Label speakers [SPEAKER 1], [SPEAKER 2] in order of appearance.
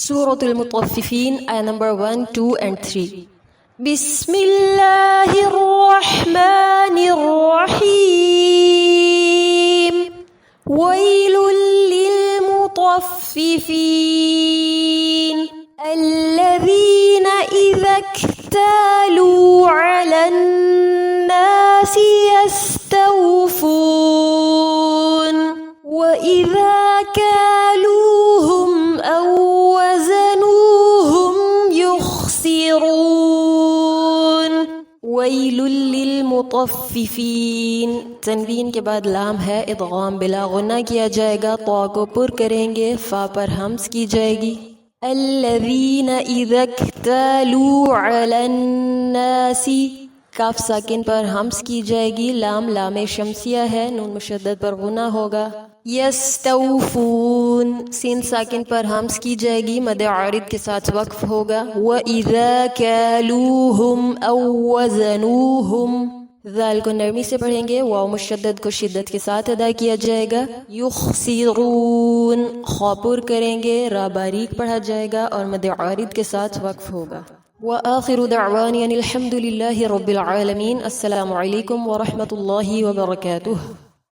[SPEAKER 1] Surah Al-Mutaffifin, ayah number 1, 2 and 3. Bismillahirrahmanirrahim. Wailul lilmutaffifin alladhina idha iktaluu ala nnasi yastawfun wa idha kaluhum aw wazanuhum yukhsirun. ویل للمطففین، تنوین کے بعد لام ہے، ادغام بلا غنہ کیا جائے گا، طا کو پر کریں گے، فا پر ہمز کی جائے گی۔ الذین اذا اکتالوا علی الناس، کاف ساکن پر ہمز کی جائے گی، لام لام شمسیہ ہے، نون مشدد پر غنہ ہوگا۔ یستوفون، سین ساکن پر ہمز کی جائے گی، مد عارض کے ساتھ وقف ہوگا۔ وَإِذَا كَالُوهُمْ أَوْ وَزَنُوهُمْ، ذال کو نرمی سے پڑھیں گے، واو مشدد کو شدت کے ساتھ ادا کیا جائے گا۔ یخسرون، خا پر کریں گے، را باریک پڑھا جائے گا اور مد عارض کے ساتھ وقف ہوگا۔ وآخر دعوانی ان الحمد للہ رب العالمین۔ السلام علیکم ورحمۃ اللہ وبرکاتہ۔